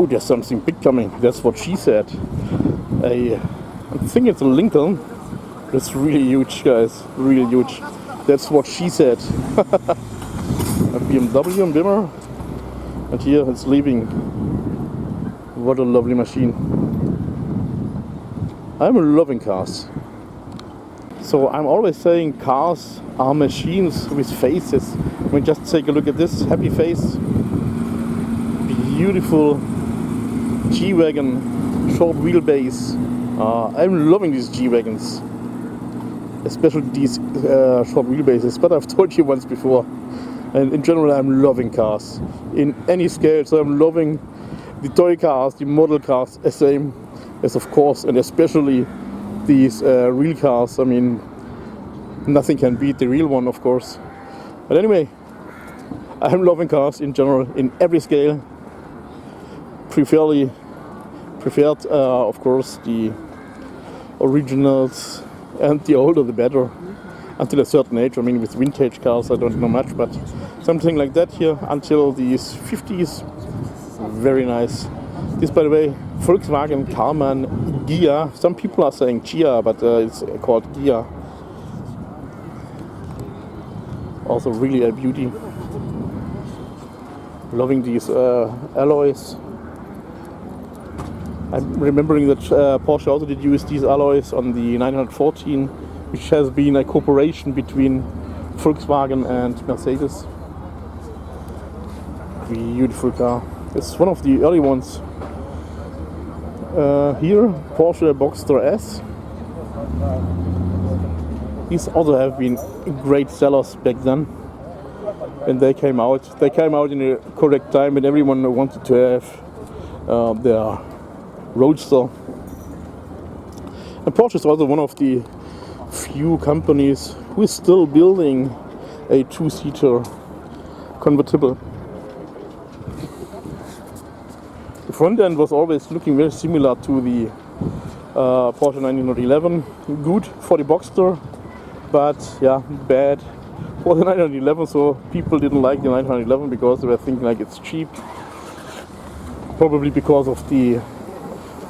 Oh, there's something big coming. That's what she said. I think it's a Lincoln. It's really huge, guys. Really huge. That's what she said. A BMW and Bimmer. And here it's leaving. What a lovely machine. I'm loving cars. So I'm always saying cars are machines with faces. I mean, just take a look at this happy face. Beautiful G-Wagon, short wheelbase. I'm loving these G-Wagons. Especially these short wheelbases, but I've told you once before. And in general, I'm loving cars. In any scale, so I'm loving the toy cars, the model cars, the same as of course, and especially these real cars. I mean, nothing can beat the real one, of course. But anyway, I'm loving cars in general, in every scale. Preferred, of course, the originals, and the older the better. Until a certain age. I mean, with vintage cars, I don't know much, but something like that here until these 50s. Very nice. This, by the way, Volkswagen Carman Gia. Some people are saying Gia, but it's called Gia. Also really a beauty. Loving these alloys. I'm remembering that Porsche also did use these alloys on the 914, which has been a cooperation between Volkswagen and Mercedes. Beautiful car. It's one of the early ones. Here, Porsche Boxster S. These also have been great sellers back then. And they came out. They came out in the correct time, and everyone wanted to have their Roadster. And Porsche is also one of the few companies who is still building a two-seater convertible. The front end was always looking very similar to the Porsche 911. Good for the Boxster, but yeah, bad for the 911. So people didn't like the 911 because they were thinking like it's cheap. Probably because of the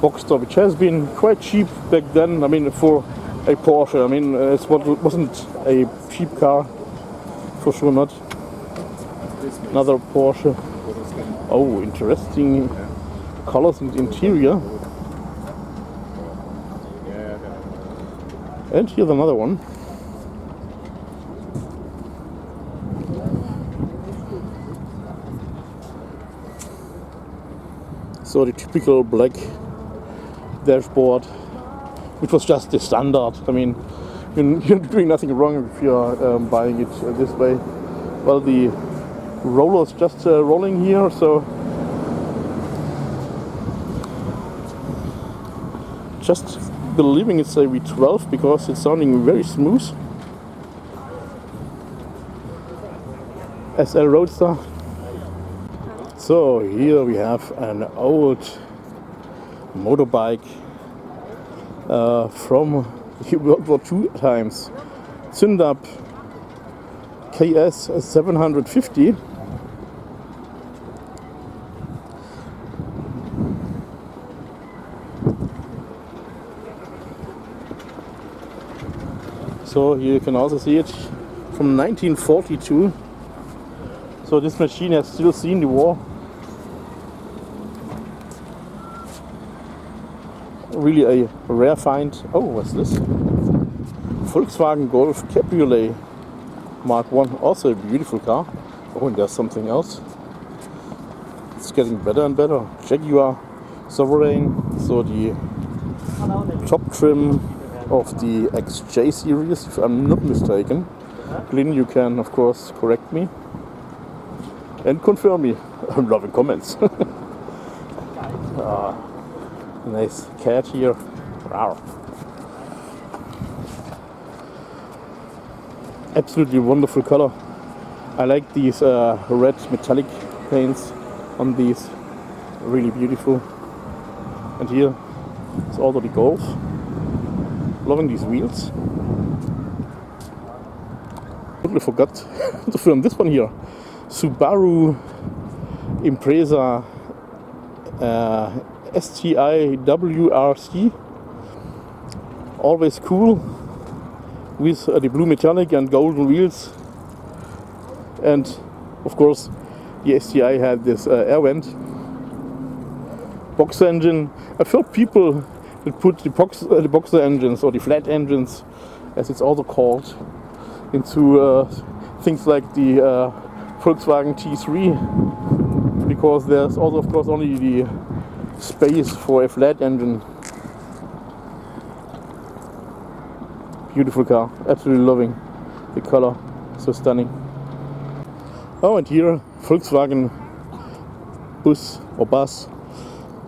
Boxster, which has been quite cheap back then. I mean, for a Porsche, I mean, it wasn't a cheap car, for sure not. Another Porsche. Oh, interesting colors in the interior. And here's another one. So the typical black dashboard, which was just the standard. I mean, you're doing nothing wrong if you're buying it this way. Well, the roller's just rolling here, so just believing it's a V12 because it's sounding very smooth. SL Roadster. So here we have an old motorbike from the World War II times. Zündapp KS 750. So here you can also see it from 1942. So this machine has still seen the war. Really a rare find. Oh, what's this? Volkswagen Golf Cabriolet Mark 1. Also a beautiful car. Oh, and there's something else. It's getting better and better. Jaguar Sovereign. So the top trim of the XJ series, if I'm not mistaken. Glyn, you can of course correct me and confirm me. I'm loving comments. Nice cat here. Wow. Absolutely wonderful color. I like these red metallic paints on these. Really beautiful. And here is also the Golf. Loving these wheels. Totally forgot to film this one here. Subaru Impreza STIWRC. Always cool, with the blue metallic and golden wheels. And of course the STI had this air vent. Boxer engine. I've heard people that put the boxer engines, or the flat engines as it's also called, into things like the Volkswagen T3, because there's also of course only the space for a flat engine. Beautiful car, absolutely loving the color, so stunning. Oh, and here Volkswagen Bus or Bus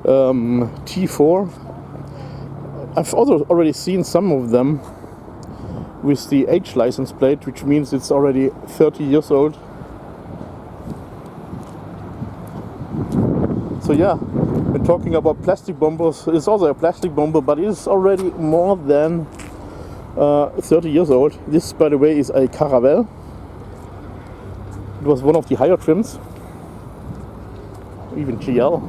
T4. I've also already seen some of them with the H license plate, which means it's already 30 years old. So yeah, when talking about plastic bumpers, it's also a plastic bumper, but it's already more than 30 years old. This, by the way, is a Caravelle. It was one of the higher trims, even GL.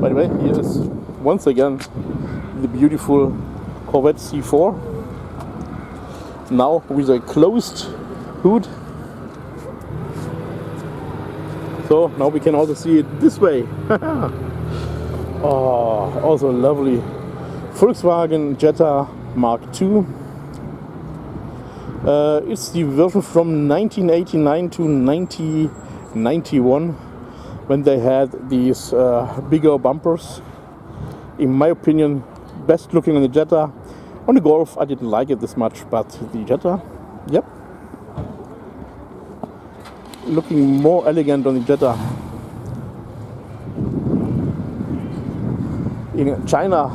By the way, here is once again the beautiful Corvette C4, now with a closed hood. So now we can also see it this way. Oh, also lovely Volkswagen Jetta M2. It's the version from 1989 to 1991, when they had these bigger bumpers. In my opinion, best looking on the Jetta. On the Golf I didn't like it this much, but the Jetta, yep, looking more elegant on the Jetta. In China,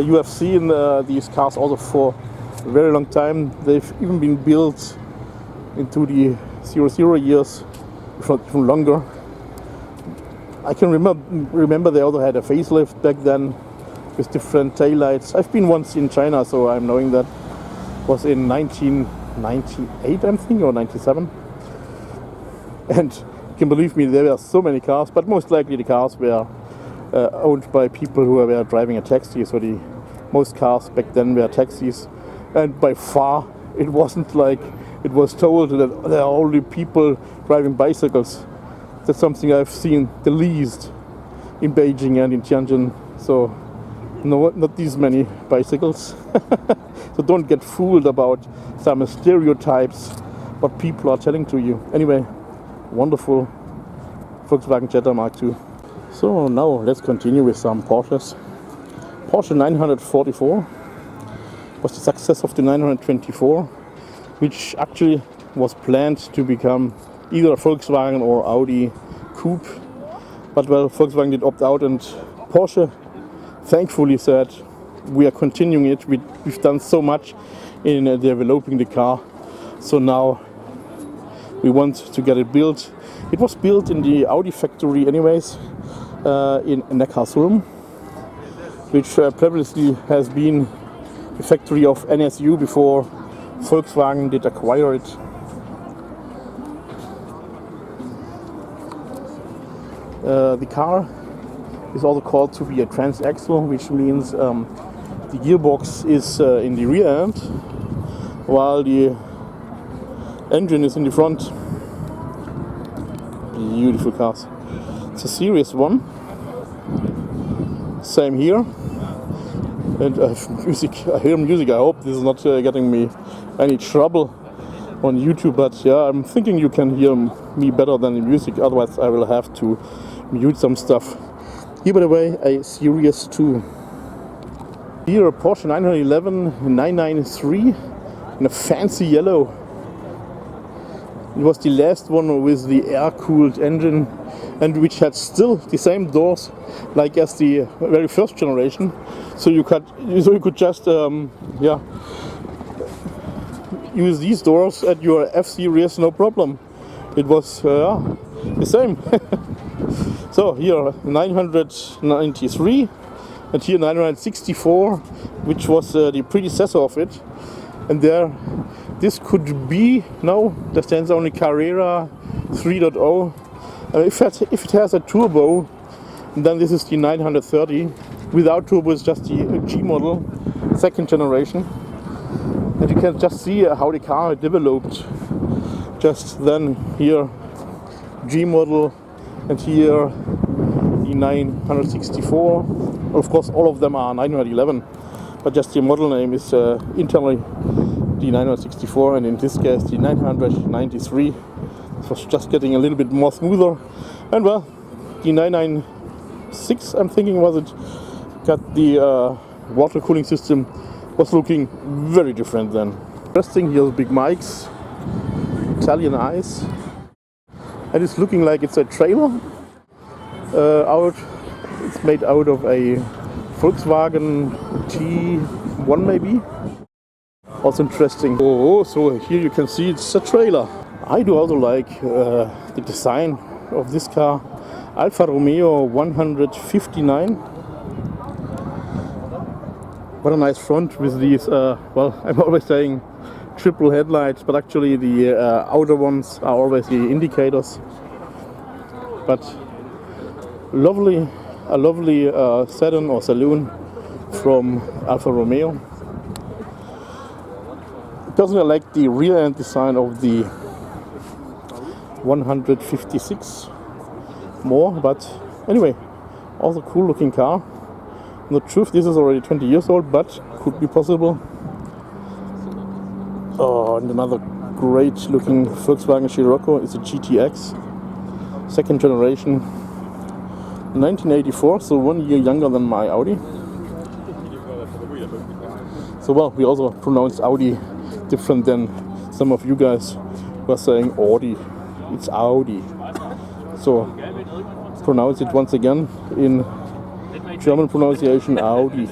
you have seen these cars also for a very long time. They've even been built into the 00 years, if not even longer. I can remember they also had a facelift back then with different taillights. I've been once in China, so I'm knowing that. It was in 1998, I'm thinking, or 97. And you can believe me, there were so many cars, but most likely the cars were owned by people who were driving a taxi. So the most cars back then were taxis, and by far it wasn't like it was told that there are only people driving bicycles. That's something I've seen the least in Beijing and in Tianjin. So no, not these many bicycles. So don't get fooled about some stereotypes what people are telling to you. Anyway, wonderful Volkswagen Jetta M2. So now let's continue with some Porsches. Porsche 944 was the success of the 924, which actually was planned to become either a Volkswagen or Audi coupe. But well, Volkswagen did opt out, and Porsche thankfully said, we are continuing it. We've done so much in developing the car, so now we want to get it built. It was built in the Audi factory anyways, in Neckarsulm, which previously has been the factory of NSU before Volkswagen did acquire it. The car is also called to be a transaxle, which means the gearbox is in the rear end, while the engine is in the front. Beautiful cars. It's a serious one. Same here. And music. I hear music. I hope this is not getting me any trouble on YouTube. But yeah, I'm thinking you can hear me better than the music. Otherwise, I will have to mute some stuff. Here, by the way, a Series 2. Here, a Porsche 911 993 in a fancy yellow. It was the last one with the air-cooled engine, and which had still the same doors like as the very first generation. So you could just use these doors at your F Series, no problem. It was the same. So here 993, and here 964, which was the predecessor of it. And there, this could be, no, there stands only Carrera 3.0, If it has a turbo, then this is the 930. Without turbo, it's just the G model, second generation. And you can just see how the car developed. Just then here, G model, and here the 964. Of course, all of them are 911, but just the model name is internally the 964, and in this case the 993. It was just getting a little bit more smoother. And well, the 996, I'm thinking, was it, got the water cooling system, was looking very different then. Interesting, here's big mics, Italian eyes, and it's looking like it's a trailer. It's made out of a Volkswagen G1 maybe. Also interesting. Oh, so here you can see it's a trailer. I do also like the design of this car. Alfa Romeo 159. What a nice front with these, well, I'm always saying triple headlights, but actually the outer ones are always the indicators. But a lovely sedan or saloon from Alfa Romeo. Personally, I like the rear end design of the 156 more, but anyway, also cool looking car. Not sure if this is already 20 years old, but could be possible. Oh, and another great looking Volkswagen Shiraco is a GTX, second generation, 1984, so 1 year younger than my Audi. So well, we also pronounce Audi different than some of you guys who are saying Audi. It's Audi. So pronounce it once again in German pronunciation, Audi.